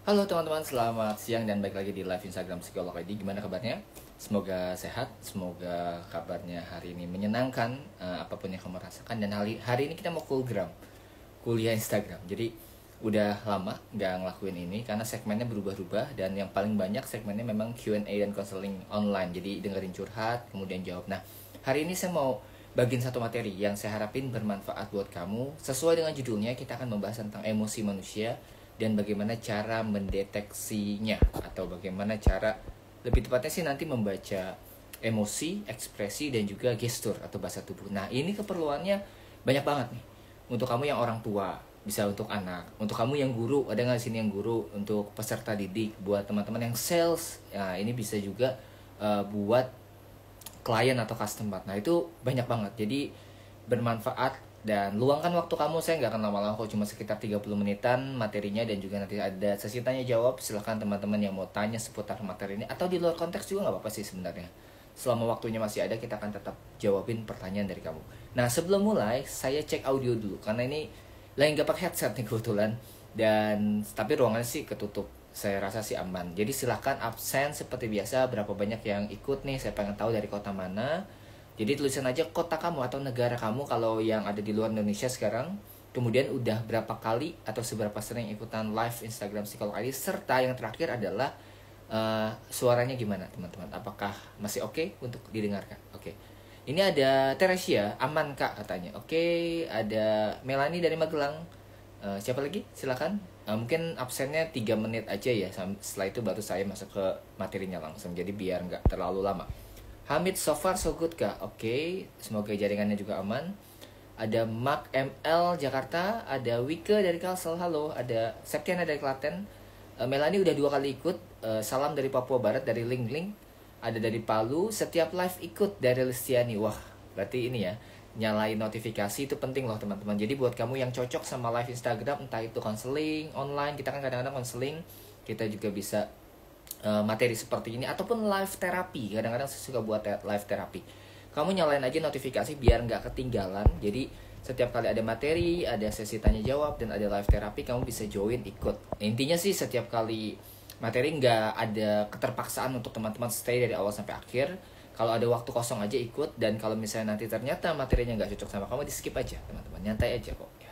Halo teman-teman, selamat siang dan balik lagi di live Instagram Psikolog ID. Gimana kabarnya? Semoga sehat, semoga kabarnya hari ini menyenangkan, apapun yang kamu rasakan. Dan hari ini kita mau kuliah Instagram. Jadi udah lama nggak ngelakuin ini karena segmennya berubah-ubah. Dan yang paling banyak segmennya memang Q&A dan counseling online. Jadi dengerin curhat, kemudian jawab. Nah, hari ini saya mau bagiin satu materi yang saya harapin bermanfaat buat kamu. Sesuai dengan judulnya, kita akan membahas tentang emosi manusia dan bagaimana cara mendeteksinya, atau bagaimana cara, lebih tepatnya sih nanti, membaca emosi, ekspresi, dan juga gestur atau bahasa tubuh. Nah, ini keperluannya banyak banget nih. Untuk kamu yang orang tua, bisa untuk anak. Untuk kamu yang guru, ada nggak sini yang guru? Untuk peserta didik, buat teman-teman yang sales, ya ini bisa juga buat klien atau customer. Nah, itu banyak banget. Jadi bermanfaat. Dan luangkan waktu kamu, saya nggak akan lama-lama kok, cuma sekitar 30 menitan materinya. Dan juga nanti ada sesi tanya jawab. Silahkan teman-teman yang mau tanya seputar materi ini, atau di luar konteks juga nggak apa-apa sih sebenarnya. Selama waktunya masih ada, kita akan tetap jawabin pertanyaan dari kamu. Nah, sebelum mulai, saya cek audio dulu, karena ini lagi nggak pakai headset nih kebetulan. Dan tapi ruangannya sih ketutup, saya rasa sih aman. Jadi silahkan absen seperti biasa. Berapa banyak yang ikut nih, saya pengen tahu dari kota mana. Jadi tulisan aja kota kamu atau negara kamu kalau yang ada di luar Indonesia sekarang. Kemudian udah berapa kali atau seberapa sering ikutan live Instagram Psikolog ID. Serta yang terakhir adalah suaranya gimana teman-teman. Apakah masih oke untuk didengarkan? Oke. Ini ada Teresia, aman kak katanya. Oke, ada Melani dari Magelang. Siapa lagi? Silakan. Mungkin absennya 3 menit aja ya. Setelah itu baru saya masuk ke materinya langsung. Jadi biar nggak terlalu lama. Hamid, so far so good kak. Oke, semoga jaringannya juga aman. Ada Mark ML Jakarta, ada Wike dari Kalsel, halo. Ada Septiana dari Klaten. Melani udah 2 kali ikut. Salam dari Papua Barat, dari Ling. Ada dari Palu. Setiap live ikut dari Listiani. Wah, berarti ini ya, nyalain notifikasi itu penting loh teman-teman. Jadi buat kamu yang cocok sama live Instagram, entah itu konseling online, kita kan kadang-kadang konseling, kita juga bisa materi seperti ini, ataupun live terapi. Kadang-kadang saya suka buat live terapi. Kamu nyalain aja notifikasi biar nggak ketinggalan. Jadi setiap kali ada materi, ada sesi tanya jawab, dan ada live terapi, kamu bisa join ikut. Intinya sih setiap kali materi nggak ada keterpaksaan untuk teman-teman stay dari awal sampai akhir. Kalau ada waktu kosong aja ikut. Dan kalau misalnya nanti ternyata materinya nggak cocok sama kamu, di skip aja teman-teman, nyantai aja kok ya.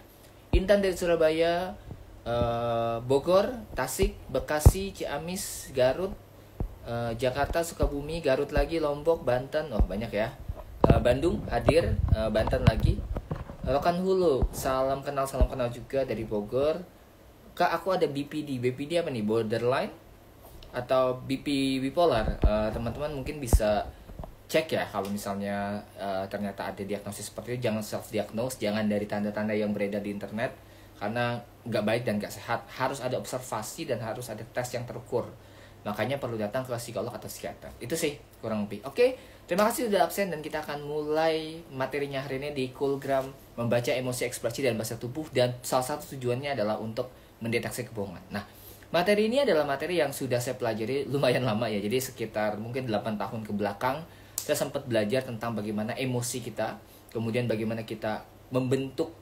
Intan dari Surabaya, Bogor, Tasik, Bekasi, Ciamis, Garut, Jakarta, Sukabumi, Garut lagi, Lombok, Banten, oh banyak ya. Bandung hadir, Banten lagi. Rokan Hulu, salam kenal juga dari Bogor. Kak, aku ada BPD. BPD apa nih? Borderline atau BP bipolar? Teman-teman mungkin bisa cek ya kalau misalnya ternyata ada diagnosis seperti itu. Jangan self diagnose, jangan dari tanda-tanda yang beredar di internet, karena nggak baik dan nggak sehat. Harus ada observasi dan harus ada tes yang terukur. Makanya perlu datang ke psikolog atau psikiater. Itu sih kurang lebih. Oke, terima kasih sudah absen. Dan kita akan mulai materinya hari ini di Coolgram, membaca emosi, ekspresi, dan bahasa tubuh. Dan salah satu tujuannya adalah untuk mendeteksi kebohongan. Nah, materi ini adalah materi yang sudah saya pelajari lumayan lama ya. Jadi sekitar mungkin 8 tahun ke belakang, saya sempat belajar tentang bagaimana emosi kita, kemudian bagaimana kita membentuk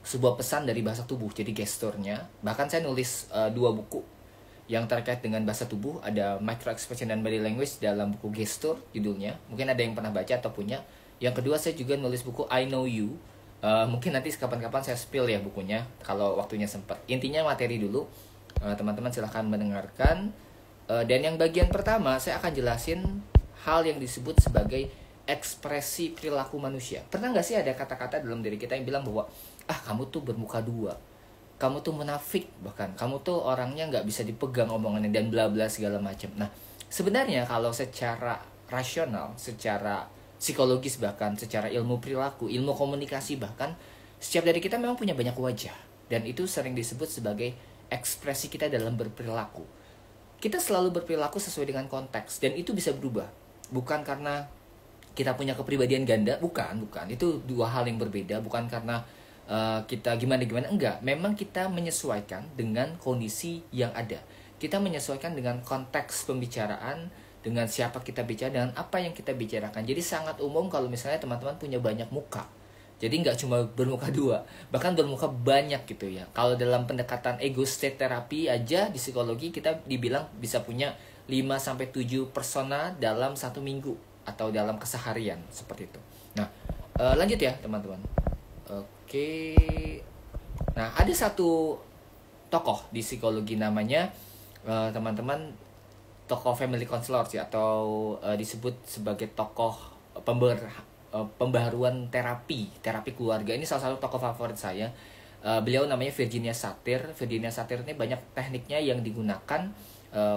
sebuah pesan dari bahasa tubuh, jadi gesturnya. Bahkan saya nulis 2 buku yang terkait dengan bahasa tubuh. Ada Micro Expression dan Body Language dalam buku gestur judulnya. Mungkin ada yang pernah baca atau punya. Yang kedua, saya juga nulis buku I Know You. Mungkin nanti kapan-kapan saya spill ya bukunya kalau waktunya sempat. Intinya materi dulu. Teman-teman silahkan mendengarkan. Dan yang bagian pertama, saya akan jelasin hal yang disebut sebagai ekspresi perilaku manusia. Pernah nggak sih ada kata-kata dalam diri kita yang bilang bahwa kamu tuh bermuka dua, kamu tuh munafik, bahkan kamu tuh orangnya nggak bisa dipegang omongannya, dan bla bla segala macam. Nah, sebenarnya kalau secara rasional, secara psikologis, bahkan secara ilmu perilaku, ilmu komunikasi, bahkan setiap dari kita memang punya banyak wajah, dan itu sering disebut sebagai ekspresi kita dalam berperilaku. Kita selalu berperilaku sesuai dengan konteks, dan itu bisa berubah. Bukan karena kita punya kepribadian ganda, bukan. Itu 2 hal yang berbeda. Bukan karena kita gimana-gimana, enggak. Memang kita menyesuaikan dengan kondisi yang ada. Kita menyesuaikan dengan konteks pembicaraan, dengan siapa kita bicara, dengan apa yang kita bicarakan. Jadi sangat umum kalau misalnya teman-teman punya banyak muka. Jadi nggak cuma bermuka dua, bahkan bermuka banyak gitu ya. Kalau dalam pendekatan ego state terapi aja di psikologi kita dibilang bisa punya 5-7 persona dalam 1 minggu atau dalam keseharian seperti itu. Nah, lanjut ya teman-teman. Oke. Nah, ada satu tokoh di psikologi namanya teman-teman tokoh family counselor sih, atau disebut sebagai tokoh pembaharuan terapi keluarga. Ini salah satu tokoh favorit saya. Beliau namanya Virginia Satir. Virginia Satir ini banyak tekniknya yang digunakan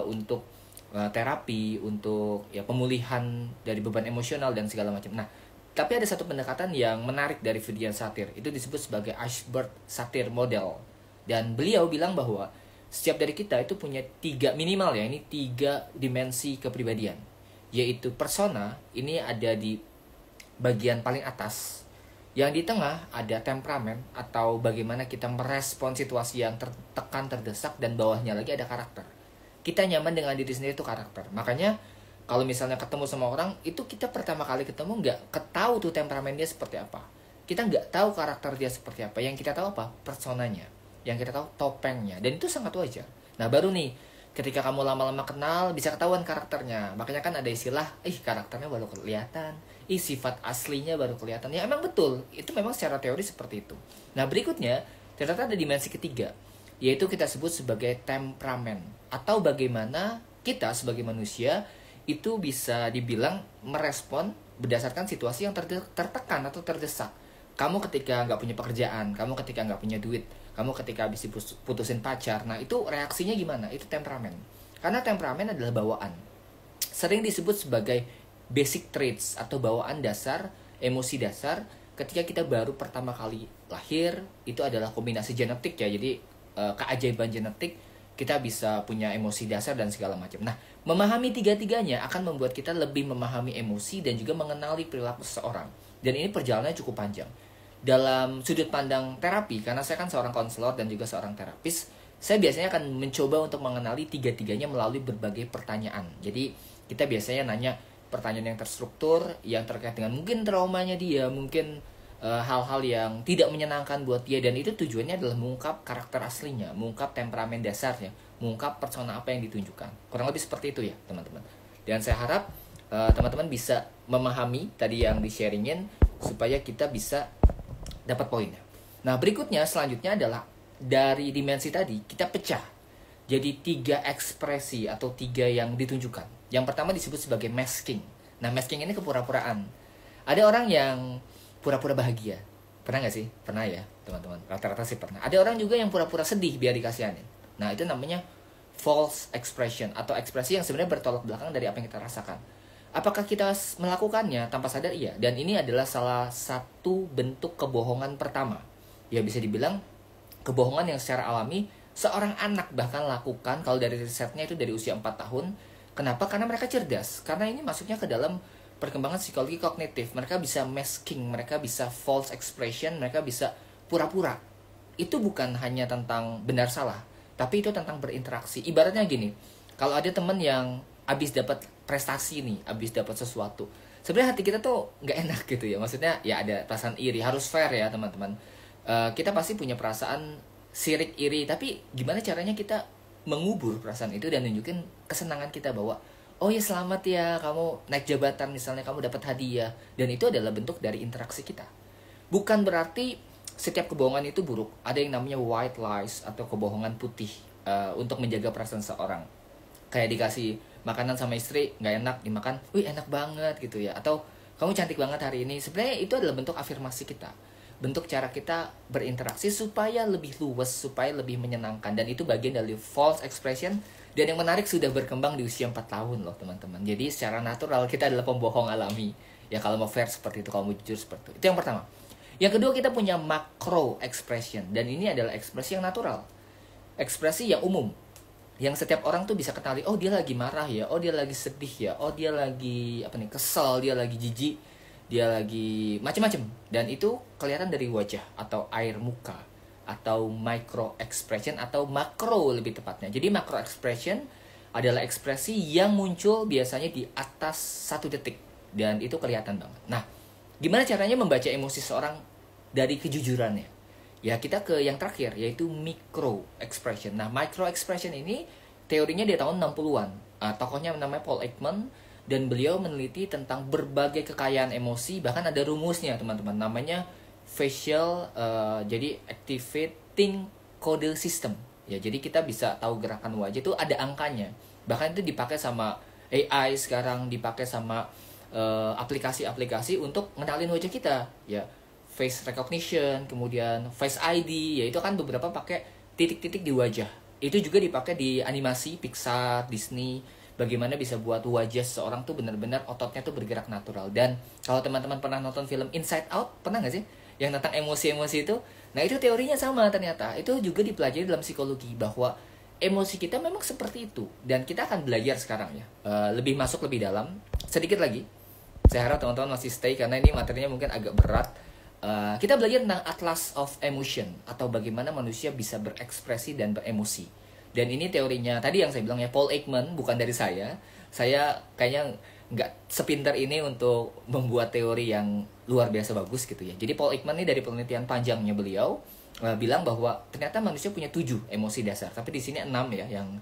untuk terapi, untuk ya pemulihan dari beban emosional dan segala macam. Nah, tapi ada satu pendekatan yang menarik dari Virginia Satir. Itu disebut sebagai iceberg Satir model. Dan beliau bilang bahwa setiap dari kita itu punya 3 minimal ya, ini 3 dimensi kepribadian. Yaitu persona, ini ada di bagian paling atas. Yang di tengah ada temperamen atau bagaimana kita merespon situasi yang tertekan, terdesak, dan bawahnya lagi ada karakter. Kita nyaman dengan diri sendiri itu karakter. Makanya kalau misalnya ketemu sama orang, itu kita pertama kali ketemu nggak ketahui tuh temperamen dia seperti apa. Kita nggak tahu karakter dia seperti apa. Yang kita tahu apa? Personanya. Yang kita tahu topengnya. Dan itu sangat wajar. Nah baru nih, ketika kamu lama-lama kenal, bisa ketahuan karakternya. Makanya kan ada istilah, karakternya baru kelihatan, sifat aslinya baru kelihatan. Ya emang betul, itu memang secara teori seperti itu. Nah berikutnya, ternyata ada dimensi ketiga, yaitu kita sebut sebagai temperamen. Atau bagaimana kita sebagai manusia itu bisa dibilang merespon berdasarkan situasi yang tertekan atau terdesak. Kamu ketika nggak punya pekerjaan, kamu ketika nggak punya duit, kamu ketika habis putusin pacar, nah itu reaksinya gimana? Itu temperamen. Karena temperamen adalah bawaan. Sering disebut sebagai basic traits atau bawaan dasar, emosi dasar. Ketika kita baru pertama kali lahir, itu adalah kombinasi genetik ya. Jadi keajaiban genetik, kita bisa punya emosi dasar dan segala macam. Nah, memahami tiga-tiganya akan membuat kita lebih memahami emosi dan juga mengenali perilaku seseorang. Dan ini perjalanannya cukup panjang. Dalam sudut pandang terapi, karena saya kan seorang konselor dan juga seorang terapis, saya biasanya akan mencoba untuk mengenali tiga-tiganya melalui berbagai pertanyaan. Jadi kita biasanya nanya pertanyaan yang terstruktur, yang terkait dengan mungkin traumanya dia, mungkin hal-hal yang tidak menyenangkan buat dia, dan itu tujuannya adalah mengungkap karakter aslinya, mengungkap temperamen dasarnya, mengungkap persona apa yang ditunjukkan. Kurang lebih seperti itu ya teman-teman. Dan saya harap teman-teman bisa memahami tadi yang di-sharingin supaya kita bisa dapat poinnya. Nah berikutnya selanjutnya adalah dari dimensi tadi kita pecah jadi 3 ekspresi atau 3 yang ditunjukkan. Yang pertama disebut sebagai masking. Nah masking ini kepura-puraan. Ada orang yang pura-pura bahagia. Pernah gak sih? Pernah ya teman-teman. Rata-rata sih pernah. Ada orang juga yang pura-pura sedih biar dikasihanin. Nah itu namanya false expression atau ekspresi yang sebenarnya bertolak belakang dari apa yang kita rasakan. Apakah kita melakukannya tanpa sadar? Iya. Dan ini adalah salah satu bentuk kebohongan pertama. Ya bisa dibilang kebohongan yang secara alami seorang anak bahkan lakukan. Kalau dari risetnya itu dari usia 4 tahun. Kenapa? Karena mereka cerdas. Karena ini masuknya ke dalam perkembangan psikologi kognitif. Mereka bisa masking, mereka bisa false expression, mereka bisa pura-pura. Itu bukan hanya tentang benar salah, tapi itu tentang berinteraksi. Ibaratnya gini, kalau ada teman yang abis dapat prestasi nih, abis dapat sesuatu, sebenarnya hati kita tuh nggak enak gitu ya. Maksudnya ya ada perasaan iri, harus fair ya teman-teman. Kita pasti punya perasaan sirik, iri, tapi gimana caranya kita mengubur perasaan itu dan nunjukin kesenangan kita bahwa oh ya selamat ya kamu naik jabatan misalnya, kamu dapat hadiah, dan itu adalah bentuk dari interaksi kita. Bukan berarti setiap kebohongan itu buruk. Ada yang namanya white lies atau kebohongan putih untuk menjaga perasaan seorang. Kayak dikasih makanan sama istri nggak enak dimakan, wih enak banget gitu ya, atau kamu cantik banget hari ini. Sebenarnya itu adalah bentuk afirmasi kita, bentuk cara kita berinteraksi supaya lebih luwes, supaya lebih menyenangkan, dan itu bagian dari false expression. Dan yang menarik sudah berkembang di usia 4 tahun loh teman-teman. Jadi secara natural kita adalah pembohong alami. Ya kalau mau fair seperti itu, kalau mau jujur seperti itu. Itu yang pertama. Yang kedua kita punya macro expression, dan ini adalah ekspresi yang natural, ekspresi yang umum, yang setiap orang tuh bisa kenali. Oh dia lagi marah ya, oh dia lagi sedih ya, oh dia lagi kesel, dia lagi jijik, dia lagi macam-macam. Dan itu kelihatan dari wajah atau air muka, atau micro expression atau makro lebih tepatnya. Jadi macro expression adalah ekspresi yang muncul biasanya di atas 1 detik, dan itu kelihatan banget. Nah, gimana caranya membaca emosi seorang dari kejujurannya. Ya, kita ke yang terakhir, yaitu micro expression. Nah, micro expression ini teorinya di tahun 60-an. Tokohnya namanya Paul Ekman, dan beliau meneliti tentang berbagai kekayaan emosi, bahkan ada rumusnya teman-teman, namanya facial, jadi activating code system. Ya, jadi kita bisa tahu gerakan wajah itu ada angkanya. Bahkan itu dipakai sama AI sekarang, dipakai sama aplikasi-aplikasi untuk ngenalin wajah kita. Ya, face recognition, kemudian face ID, yaitu kan beberapa pakai titik-titik di wajah. Itu juga dipakai di animasi Pixar, Disney, bagaimana bisa buat wajah seseorang tuh benar-benar ototnya tuh bergerak natural. Dan kalau teman-teman pernah nonton film Inside Out, pernah nggak sih? Yang tentang emosi-emosi itu. Nah, itu teorinya sama ternyata. Itu juga dipelajari dalam psikologi, bahwa emosi kita memang seperti itu. Dan kita akan belajar sekarang ya, lebih masuk lebih dalam. Sedikit lagi, saya harap teman-teman masih stay, karena ini materinya mungkin agak berat. Kita belajar tentang Atlas of Emotion, atau bagaimana manusia bisa berekspresi dan beremosi. Dan ini teorinya tadi yang saya bilang ya, Paul Ekman, bukan dari saya. Saya kayaknya nggak sepintar ini untuk membuat teori yang luar biasa bagus gitu ya. Jadi Paul Ekman ini dari penelitian panjangnya beliau bilang bahwa ternyata manusia punya 7 emosi dasar, tapi di sini 6 ya, yang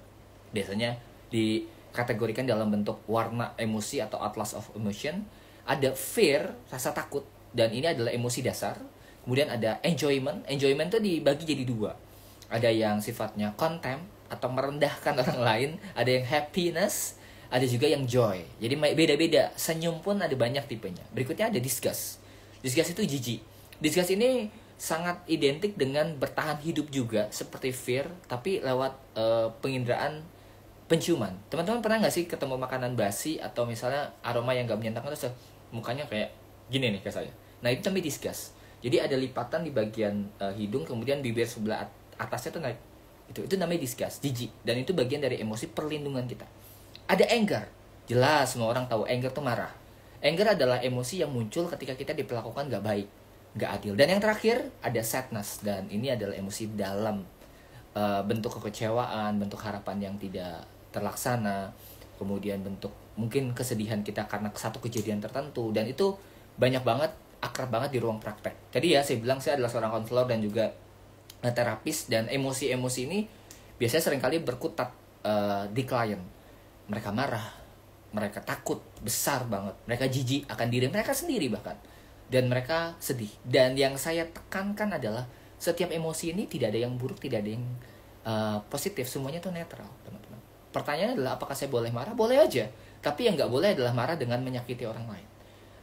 biasanya dikategorikan dalam bentuk warna emosi atau Atlas of Emotion. Ada fear, rasa takut, dan ini adalah emosi dasar. Kemudian ada enjoyment. Enjoyment itu dibagi jadi 2. Ada yang sifatnya contempt atau merendahkan orang lain. Ada yang happiness. Ada juga yang joy. Jadi beda-beda. Senyum pun ada banyak tipenya. Berikutnya ada disgust. Disgust itu jijik. Disgust ini sangat identik dengan bertahan hidup juga, seperti fear, tapi lewat penginderaan penciuman. Teman-teman pernah nggak sih ketemu makanan basi atau misalnya aroma yang nggak menyenangkan, terus mukanya kayak gini nih kayak saya. Nah, itu namanya disgust. Jadi ada lipatan di bagian hidung, kemudian bibir sebelah atasnya tuh naik. Itu namanya disgust, jijik. Dan itu bagian dari emosi perlindungan kita. Ada anger. Jelas semua orang tahu anger tuh marah. Anger adalah emosi yang muncul ketika kita diperlakukan gak baik, gak adil. Dan yang terakhir ada sadness, dan ini adalah emosi dalam, bentuk kekecewaan, bentuk harapan yang tidak terlaksana, kemudian bentuk mungkin kesedihan kita karena satu kejadian tertentu. Dan itu banyak banget, akrab banget di ruang praktek. Tadi ya saya bilang saya adalah seorang konselor dan juga terapis, dan emosi-emosi ini biasanya seringkali berkutat di klien. Mereka marah, mereka takut besar banget, mereka jijik akan diri mereka sendiri bahkan, dan mereka sedih. Dan yang saya tekankan adalah setiap emosi ini tidak ada yang buruk, tidak ada yang positif, semuanya tuh netral, teman-teman. Pertanyaannya adalah apakah saya boleh marah? Boleh aja, tapi yang nggak boleh adalah marah dengan menyakiti orang lain.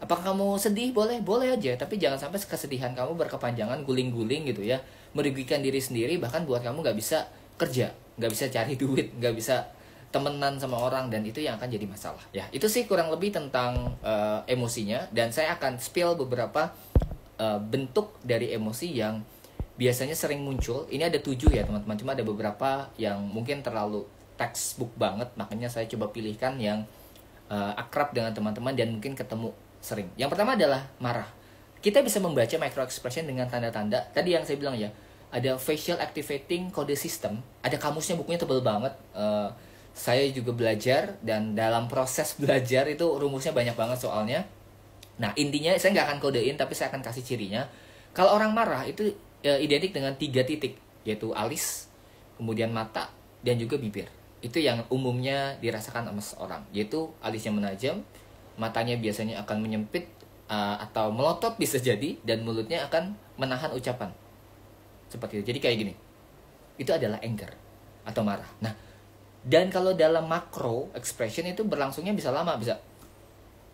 Apakah kamu sedih? Boleh, boleh aja. Tapi jangan sampai kesedihan kamu berkepanjangan, guling-guling gitu ya, merugikan diri sendiri, bahkan buat kamu nggak bisa kerja, nggak bisa cari duit, nggak bisa temenan sama orang, dan itu yang akan jadi masalah. Ya, itu sih kurang lebih tentang emosinya, dan saya akan spill beberapa bentuk dari emosi yang biasanya sering muncul. Ini ada 7 ya teman-teman, cuma ada beberapa yang mungkin terlalu textbook banget, makanya saya coba pilihkan yang akrab dengan teman-teman dan mungkin ketemu sering. Yang pertama adalah marah. Kita bisa membaca micro expression dengan tanda-tanda tadi yang saya bilang ya. Ada facial activating code system. Ada kamusnya, bukunya tebal banget. Saya juga belajar, dan dalam proses belajar itu rumusnya banyak banget soalnya. Nah, intinya saya nggak akan kodein, tapi saya akan kasih cirinya. Kalau orang marah itu identik dengan 3 titik, yaitu alis, kemudian mata, dan juga bibir. Itu yang umumnya dirasakan sama seseorang, yaitu alisnya menajam, matanya biasanya akan menyempit atau melotot bisa jadi, dan mulutnya akan menahan ucapan seperti itu. Jadi kayak gini, itu adalah anger atau marah. Nah, dan kalau dalam makro expression itu berlangsungnya bisa lama, bisa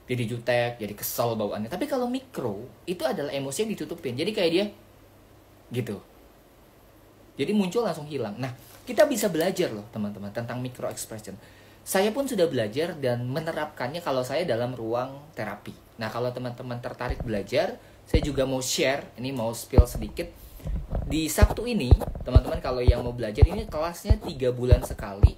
jadi jutek, jadi kesal bawaannya. Tapi kalau mikro itu adalah emosi yang ditutupin, jadi kayak dia gitu, jadi muncul langsung hilang. Nah, kita bisa belajar loh teman-teman tentang micro expression. Saya pun sudah belajar dan menerapkannya kalau saya dalam ruang terapi. Nah, kalau teman-teman tertarik belajar, saya juga mau share, ini mau spill sedikit. Di Sabtu ini, teman-teman kalau yang mau belajar, ini kelasnya 3 bulan sekali.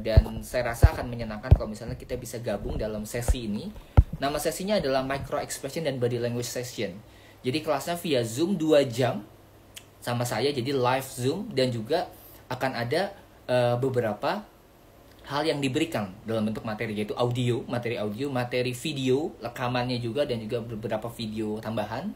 Dan saya rasa akan menyenangkan kalau misalnya kita bisa gabung dalam sesi ini. Nama sesinya adalah Micro Expression dan Body Language Session. Jadi kelasnya via Zoom 2 jam sama saya, jadi live Zoom. Dan juga akan ada beberapa hal yang diberikan dalam bentuk materi, yaitu audio, materi video, rekamannya juga, dan juga beberapa video tambahan.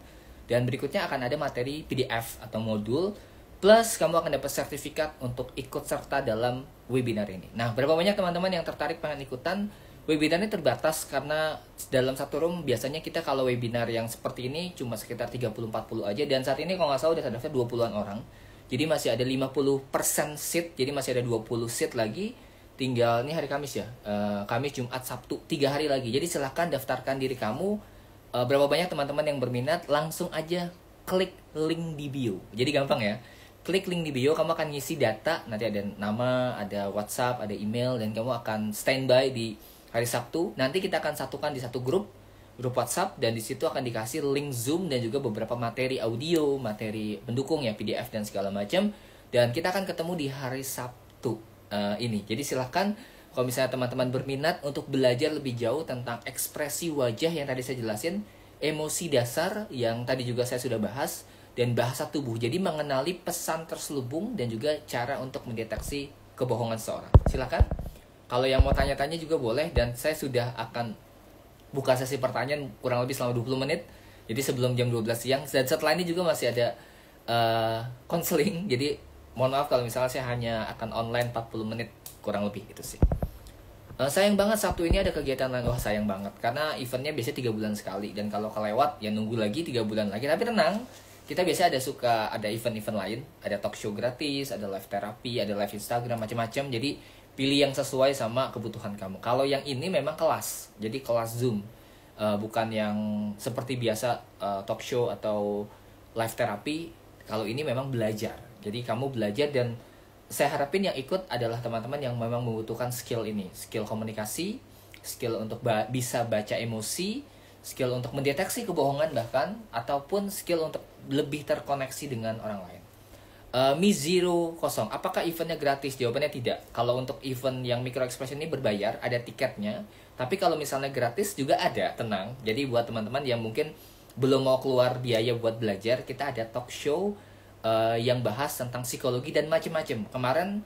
Dan berikutnya akan ada materi PDF atau modul, plus kamu akan dapat sertifikat untuk ikut serta dalam webinar ini. Nah, berapa banyak teman-teman yang tertarik pengen ikutan? Webinar ini terbatas karena dalam satu room biasanya kita kalau webinar yang seperti ini cuma sekitar 30-40 aja. Dan saat ini kalau nggak salah udah terdaftar 20-an orang. Jadi masih ada 50% seat, jadi masih ada 20 seat lagi. Tinggal, ini hari Kamis ya, Kamis, Jumat, Sabtu, 3 hari lagi. Jadi silahkan daftarkan diri kamu. Berapa banyak teman-teman yang berminat, langsung aja klik link di bio. Jadi gampang ya. Klik link di bio, kamu akan ngisi data, nanti ada nama, ada WhatsApp, ada email, dan kamu akan standby di hari Sabtu. Nanti kita akan satukan di satu grup WhatsApp, dan di situ akan dikasih link Zoom dan juga beberapa materi audio, materi pendukung ya, PDF dan segala macam. Dan kita akan ketemu di hari Sabtu ini. Jadi silahkan kalau misalnya teman-teman berminat untuk belajar lebih jauh tentang ekspresi wajah yang tadi saya jelasin, emosi dasar yang tadi juga saya sudah bahas, dan bahasa tubuh. Jadi mengenali pesan terselubung dan juga cara untuk mendeteksi kebohongan seseorang. Silakan. Kalau yang mau tanya-tanya juga boleh, dan saya sudah akan buka sesi pertanyaan kurang lebih selama 20 menit. Jadi sebelum jam 12 siang, dan setelah ini juga masih ada counseling. Jadi mohon maaf kalau misalnya saya hanya akan online 40 menit kurang lebih, itu sih. Sayang banget Sabtu ini ada kegiatan lain. Wah, sayang banget karena eventnya biasanya 3 bulan sekali, dan kalau kelewat ya nunggu lagi 3 bulan lagi. Tapi tenang, kita biasa ada event-event lain, ada talk show gratis, ada live terapi, ada live Instagram, macam-macam. Jadi pilih yang sesuai sama kebutuhan kamu. Kalau yang ini memang kelas, jadi kelas Zoom, bukan yang seperti biasa talk show atau live terapi. Kalau ini memang belajar, jadi kamu belajar, dan saya harapin yang ikut adalah teman-teman yang memang membutuhkan skill ini, skill komunikasi, skill untuk bisa baca emosi, skill untuk mendeteksi kebohongan bahkan, ataupun skill untuk lebih terkoneksi dengan orang lain. Mi0 kosong, apakah eventnya gratis? Jawabannya tidak. Kalau untuk event yang micro expression ini berbayar, ada tiketnya. Tapi kalau misalnya gratis juga ada, tenang. Jadi buat teman-teman yang mungkin belum mau keluar biaya buat belajar, kita ada talk show yang bahas tentang psikologi dan macam-macam. Kemarin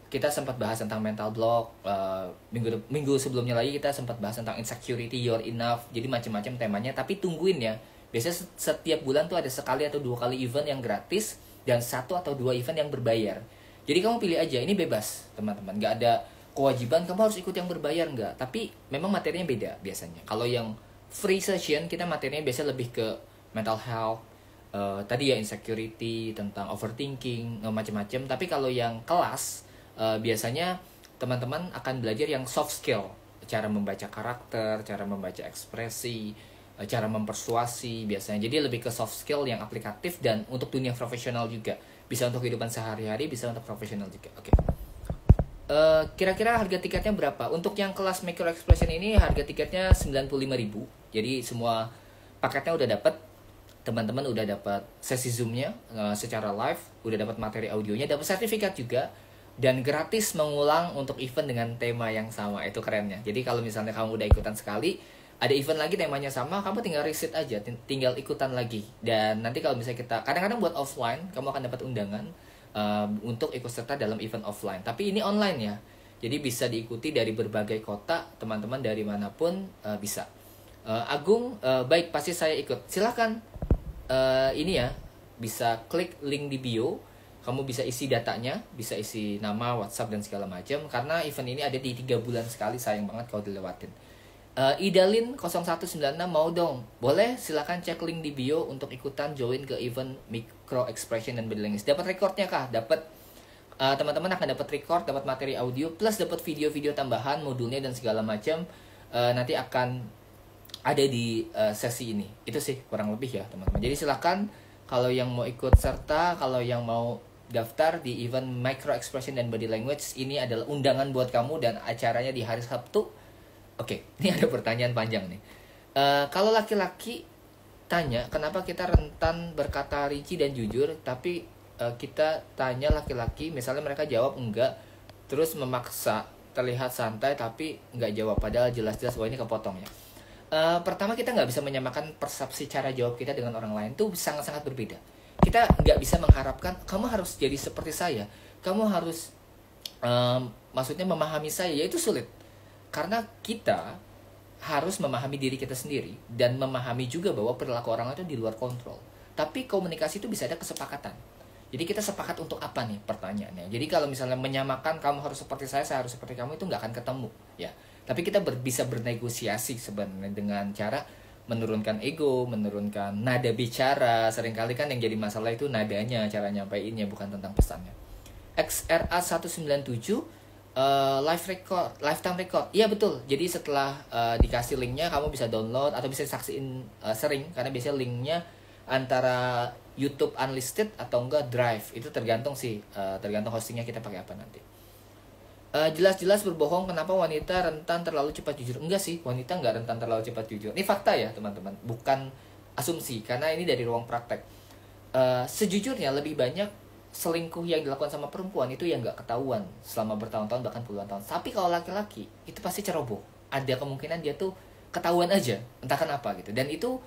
kita sempat bahas tentang mental block, minggu sebelumnya lagi kita sempat bahas tentang insecurity, you're enough. Jadi macam-macam temanya, tapi tungguin ya. Biasanya setiap bulan tuh ada sekali atau 2 kali event yang gratis, dan 1 atau 2 event yang berbayar. Jadi kamu pilih aja, ini bebas teman-teman, nggak ada kewajiban kamu harus ikut yang berbayar, nggak. Tapi memang materinya beda biasanya. Kalau yang free session, kita materinya biasanya lebih ke mental health, tadi ya insecurity, tentang overthinking, macam-macam. Tapi kalau yang kelas, biasanya teman-teman akan belajar yang soft skill, cara membaca karakter, cara membaca ekspresi, cara mempersuasi biasanya. Jadi lebih ke soft skill yang aplikatif, dan untuk dunia profesional juga. Bisa untuk kehidupan sehari-hari, bisa untuk profesional juga. Oke. Kira-kira harga tiketnya berapa? Untuk yang kelas micro expression ini harga tiketnya 95.000. Jadi semua paketnya udah dapat. Teman-teman udah dapat sesi Zoom-nya secara live, udah dapat materi audionya, dapat sertifikat juga, dan gratis mengulang untuk event dengan tema yang sama. Itu kerennya. Jadi kalau misalnya kamu udah ikutan sekali, ada event lagi temanya sama, kamu tinggal reset aja, tinggal ikutan lagi. Dan nanti kalau misalnya kita, kadang-kadang buat offline, kamu akan dapat undangan untuk ikut serta dalam event offline. Tapi ini online ya, jadi bisa diikuti dari berbagai kota, teman-teman dari manapun bisa. Agung, baik, pasti saya ikut. Silahkan, ini ya, bisa klik link di bio. Kamu bisa isi datanya, bisa isi nama, WhatsApp, dan segala macam. Karena event ini ada di 3 bulan sekali, sayang banget kalau dilewatin. Idalin 0196 mau dong. Boleh, silakan cek link di bio untuk ikutan join ke event micro expression dan body language. Dapat recordnya kah? Dapat. Teman-teman akan dapat record, dapat materi audio, plus dapat video-video tambahan, modulnya dan segala macam. Nanti akan ada di sesi ini. Itu sih kurang lebih ya teman-teman. Jadi silakan kalau yang mau ikut serta, kalau yang mau daftar di event micro expression dan body language, ini adalah undangan buat kamu, dan acaranya di hari Sabtu. Oke, ini ada pertanyaan panjang nih. Kalau laki-laki tanya, kenapa kita rentan berkata rinci dan jujur, tapi kita tanya laki-laki, misalnya mereka jawab enggak, terus memaksa terlihat santai tapi enggak jawab, padahal jelas-jelas wah ini kepotong ya. Pertama, kita nggak bisa menyamakan persepsi cara jawab kita dengan orang lain, itu sangat-sangat berbeda. Kita nggak bisa mengharapkan kamu harus jadi seperti saya, kamu harus maksudnya memahami saya, ya itu sulit. Karena kita harus memahami diri kita sendiri, dan memahami juga bahwa perilaku orang itu di luar kontrol. tapi komunikasi itu bisa ada kesepakatan. Jadi kita sepakat untuk apa nih pertanyaannya. Jadi kalau misalnya menyamakan kamu harus seperti saya harus seperti kamu, itu nggak akan ketemu ya. Tapi kita bisa bernegosiasi sebenarnya dengan cara menurunkan ego, menurunkan nada bicara. Seringkali kan yang jadi masalah itu nadanya, cara nyampeinnya, bukan tentang pesannya. XRA 197 lifetime record. Iya betul. Jadi setelah dikasih linknya, kamu bisa download atau bisa saksiin sering, karena biasanya linknya antara YouTube Unlisted atau enggak Drive. Itu tergantung sih, tergantung hostingnya kita pakai apa nanti. Jelas-jelas berbohong, kenapa wanita rentan terlalu cepat jujur? Enggak sih, wanita enggak rentan terlalu cepat jujur. Ini fakta ya teman-teman, bukan asumsi, karena ini dari ruang praktek. Sejujurnya lebih banyak selingkuh yang dilakukan sama perempuan itu yang enggak ketahuan selama bertahun-tahun bahkan puluhan tahun. Tapi kalau laki-laki itu pasti ceroboh. Ada kemungkinan dia tuh ketahuan aja, entah kenapa gitu. Dan itu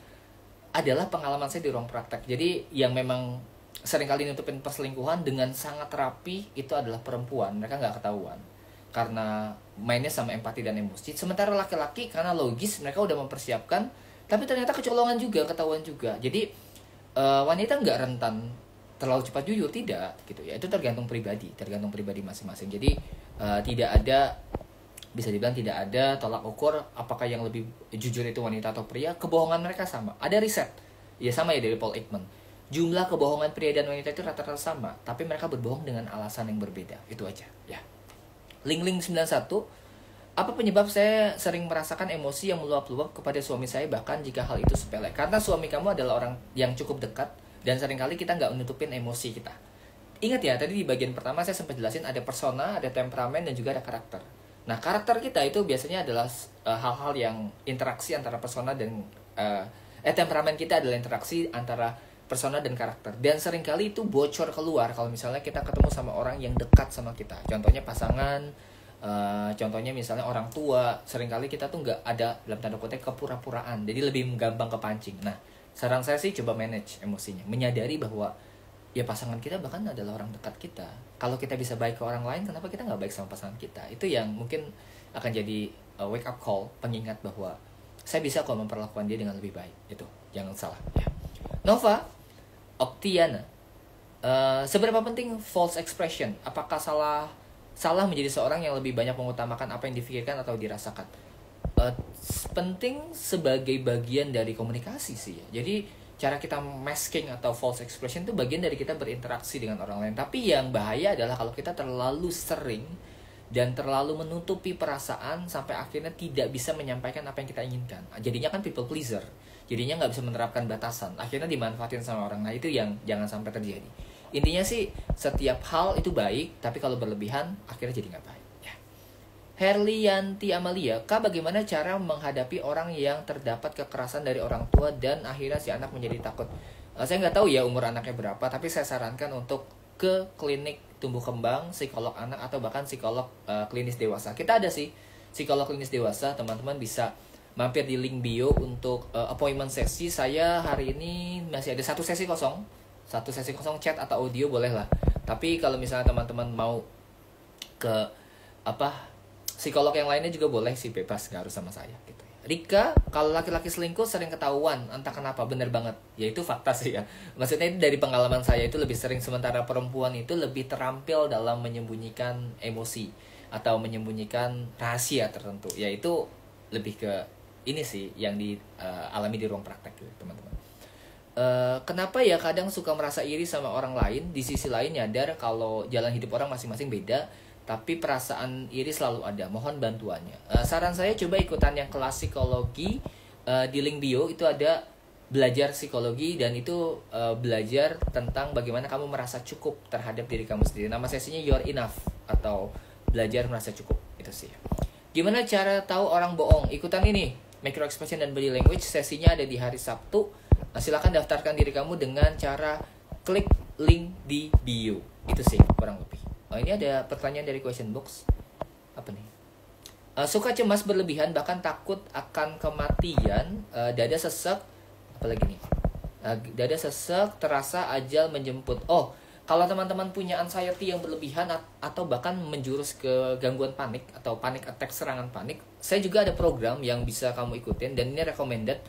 adalah pengalaman saya di ruang praktek. Jadi yang memang seringkali nutupin perselingkuhan dengan sangat rapi itu adalah perempuan. Mereka nggak ketahuan karena mainnya sama empati dan emosi. Sementara laki-laki karena logis, mereka udah mempersiapkan, tapi ternyata kecolongan juga, ketahuan juga. Jadi wanita nggak rentan terlalu cepat jujur, tidak gitu ya. Itu tergantung pribadi masing-masing. Jadi tidak ada, bisa dibilang tidak ada tolak ukur apakah yang lebih jujur itu wanita atau pria. Kebohongan mereka sama. Ada riset ya, sama ya, dari Paul Ekman. Jumlah kebohongan pria dan wanita itu rata-rata sama, tapi mereka berbohong dengan alasan yang berbeda. Itu aja ya. Link 91, apa penyebab saya sering merasakan emosi yang meluap-luap kepada suami saya bahkan jika hal itu sepele? Karena suami kamu adalah orang yang cukup dekat dan seringkali kita nggak menutupin emosi kita. Ingat ya, tadi di bagian pertama saya sempat jelasin ada persona, ada temperamen, dan juga ada karakter. Nah, karakter kita itu biasanya adalah hal-hal yang interaksi antara persona dan temperamen kita adalah interaksi antara persona dan karakter. Dan seringkali itu bocor keluar kalau misalnya kita ketemu sama orang yang dekat sama kita. Contohnya pasangan, contohnya misalnya orang tua. Seringkali kita tuh nggak ada dalam tanda kutip kepura-puraan, jadi lebih gampang kepancing. Nah, saran saya sih coba manage emosinya, menyadari bahwa ya pasangan kita bahkan adalah orang dekat kita. Kalau kita bisa baik ke orang lain, kenapa kita nggak baik sama pasangan kita? Itu yang mungkin akan jadi wake up call, pengingat bahwa saya bisa kok memperlakukan dia dengan lebih baik. Itu jangan salah ya. Nova Oktiana, seberapa penting false expression? Apakah salah menjadi seorang yang lebih banyak mengutamakan apa yang difikirkan atau dirasakan? Penting sebagai bagian dari komunikasi sih ya. Jadi cara kita masking atau false expression itu bagian dari kita berinteraksi dengan orang lain. Tapi yang bahaya adalah kalau kita terlalu sering dan terlalu menutupi perasaan sampai akhirnya tidak bisa menyampaikan apa yang kita inginkan. Jadinya kan people pleaser. Jadinya nggak bisa menerapkan batasan. Akhirnya dimanfaatin sama orang. Nah, itu yang jangan sampai terjadi. Intinya sih setiap hal itu baik, tapi kalau berlebihan akhirnya jadi nggak baik ya. Herlianti Amalia, Kak, bagaimana cara menghadapi orang yang terdapat kekerasan dari orang tua dan akhirnya si anak menjadi takut? Saya nggak tahu ya umur anaknya berapa, tapi saya sarankan untuk ke klinik tumbuh kembang, psikolog anak, atau bahkan psikolog klinis dewasa. Kita ada sih psikolog klinis dewasa, teman-teman bisa mampir di link bio untuk appointment sesi. Saya hari ini masih ada satu sesi kosong chat atau audio boleh lah. Tapi kalau misalnya teman-teman mau ke psikolog yang lainnya juga boleh sih, bebas, nggak harus sama saya gitu. Rika, kalau laki-laki selingkuh sering ketahuan, entah kenapa, bener banget. Ya itu fakta sih ya. Maksudnya itu dari pengalaman saya itu lebih sering, sementara perempuan itu lebih terampil dalam menyembunyikan emosi atau menyembunyikan rahasia tertentu. Ya itu lebih ke ini sih yang dialami di ruang praktek gitu, teman-teman. Kenapa ya kadang suka merasa iri sama orang lain, di sisi lain nyadar kalau jalan hidup orang masing-masing beda, tapi perasaan iri selalu ada. Mohon bantuannya. Saran saya coba ikutan yang kelas psikologi di link bio, itu ada belajar psikologi, dan itu belajar tentang bagaimana kamu merasa cukup terhadap diri kamu sendiri. Nama sesinya You're Enough atau belajar merasa cukup, itu sih. Gimana cara tahu orang bohong? Ikutan ini, micro expression dan body language, sesinya ada di hari Sabtu. Silakan daftarkan diri kamu dengan cara klik link di bio. Itu sih kurang lebih. Ini ada pertanyaan dari question box. Apa nih? Suka cemas berlebihan bahkan takut akan kematian, dada sesek, apalagi nih? Dada sesek, terasa ajal menjemput. Oh, kalau teman-teman punya anxiety yang berlebihan atau bahkan menjurus ke gangguan panik atau panic attack, serangan panik, saya juga ada program yang bisa kamu ikutin dan ini recommended.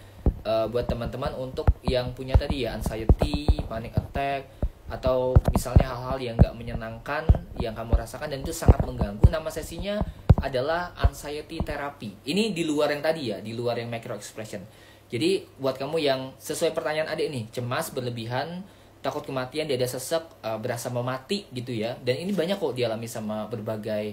buat teman-teman untuk yang punya tadi ya anxiety, panic attack, atau misalnya hal-hal yang nggak menyenangkan yang kamu rasakan dan itu sangat mengganggu. Nama sesinya adalah anxiety therapy. Ini di luar yang tadi ya, di luar yang micro expression. Jadi buat kamu yang sesuai pertanyaan adik nih, cemas berlebihan, takut kematian, dada sesek, berasa mau mati gitu ya. Dan ini banyak kok dialami sama berbagai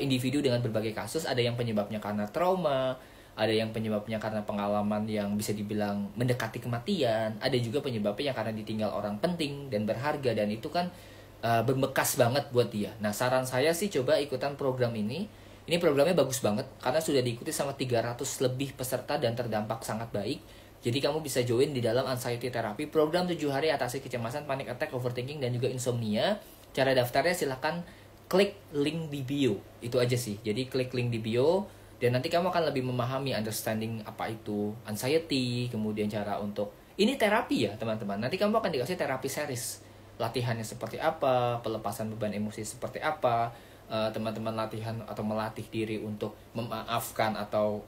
individu dengan berbagai kasus. Ada yang penyebabnya karena trauma, ada yang penyebabnya karena pengalaman yang bisa dibilang mendekati kematian, ada juga penyebabnya yang karena ditinggal orang penting dan berharga, dan itu kan berbekas banget buat dia. Nah, saran saya sih coba ikutan program ini. Ini programnya bagus banget karena sudah diikuti sama 300 lebih peserta dan terdampak sangat baik. Jadi kamu bisa join di dalam anxiety therapy, program 7 hari atasi kecemasan, panic attack, overthinking, dan juga insomnia. Cara daftarnya silahkan klik link di bio. Itu aja sih. Jadi klik link di bio. Dan nanti kamu akan lebih memahami understanding apa itu anxiety, kemudian cara untuk ini terapi ya teman-teman. Nanti kamu akan dikasih terapi series, latihannya seperti apa, pelepasan beban emosi seperti apa, teman-teman latihan atau melatih diri untuk memaafkan atau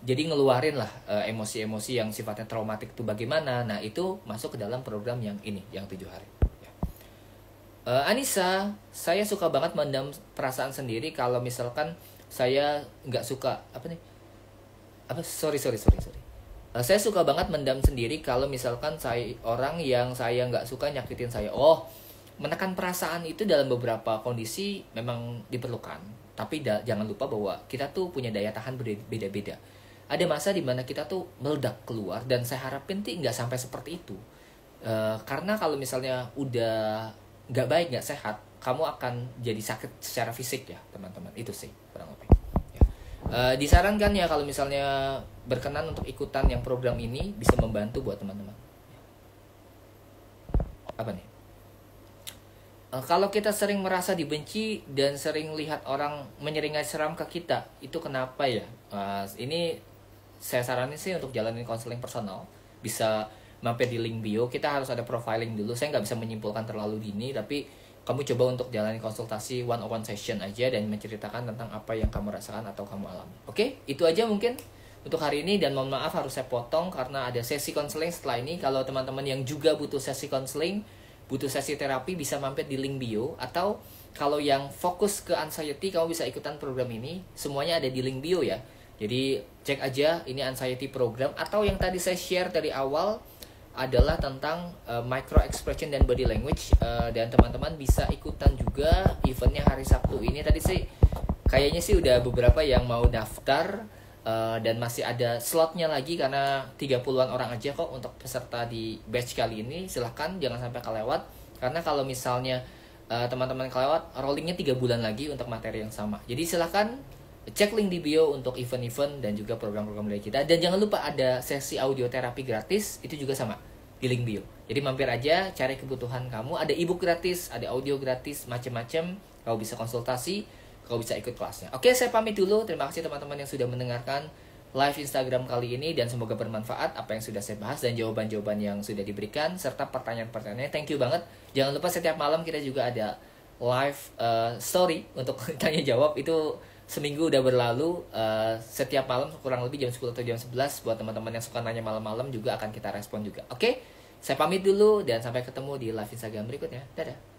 jadi ngeluarin lah emosi-emosi yang sifatnya traumatik itu bagaimana. Nah itu masuk ke dalam program yang ini, yang 7 hari. Anissa, saya suka banget mendam perasaan sendiri kalau misalkan saya nggak suka sorry. Saya suka banget mendam sendiri kalau misalkan orang yang saya nggak suka nyakitin saya. Menekan perasaan itu dalam beberapa kondisi memang diperlukan, tapi jangan lupa bahwa kita tuh punya daya tahan beda-beda. Ada masa dimana kita tuh meledak keluar, dan saya harapin tuh nggak sampai seperti itu. Karena kalau misalnya udah nggak baik, nggak sehat, kamu akan jadi sakit secara fisik ya teman-teman. Itu sih kurang lebih ya. Disarankan ya kalau misalnya berkenan untuk ikutan yang program ini, bisa membantu buat teman-teman. Apa nih? Kalau kita sering merasa dibenci dan sering lihat orang menyeringai seram ke kita, itu kenapa ya? Ini saya saranin sih untuk jalanin konseling personal. Bisa mampir di link bio. Kita harus ada profiling dulu. Saya nggak bisa menyimpulkan terlalu dini, tapi kamu coba untuk jalani konsultasi one-on-one session aja dan menceritakan tentang apa yang kamu rasakan atau kamu alami. Oke, itu aja mungkin untuk hari ini, dan mohon maaf harus saya potong karena ada sesi konseling setelah ini. Kalau teman-teman yang juga butuh sesi konseling, butuh sesi terapi, bisa mampir di link bio. Atau kalau yang fokus ke anxiety, kamu bisa ikutan program ini. Semuanya ada di link bio ya. Jadi cek aja, ini anxiety program. Atau yang tadi saya share dari awal adalah tentang micro expression dan body language, dan teman-teman bisa ikutan juga eventnya hari Sabtu ini. Tadi sih kayaknya sih udah beberapa yang mau daftar, dan masih ada slotnya lagi karena 30-an orang aja kok untuk peserta di batch kali ini. Silahkan jangan sampai kelewat, karena kalau misalnya teman-teman kelewat, rollingnya 3 bulan lagi untuk materi yang sama. Jadi silahkan cek link di bio untuk event-event dan juga program-program dari kita. Dan jangan lupa ada sesi audio terapi gratis, itu juga sama di link bio. Jadi mampir aja, cari kebutuhan kamu. Ada ebook gratis, ada audio gratis, macam-macam. Kau bisa konsultasi, kau bisa ikut kelasnya. Oke, saya pamit dulu. Terima kasih teman-teman yang sudah mendengarkan live Instagram kali ini, dan semoga bermanfaat apa yang sudah saya bahas dan jawaban-jawaban yang sudah diberikan serta pertanyaan-pertanyaannya. Thank you banget. Jangan lupa setiap malam kita juga ada live story untuk tanya jawab. Itu seminggu udah berlalu, setiap malam kurang lebih jam 10 atau jam 11. Buat teman-teman yang suka nanya malam-malam juga akan kita respon juga. Oke, saya pamit dulu dan sampai ketemu di live Instagram berikutnya. Dadah.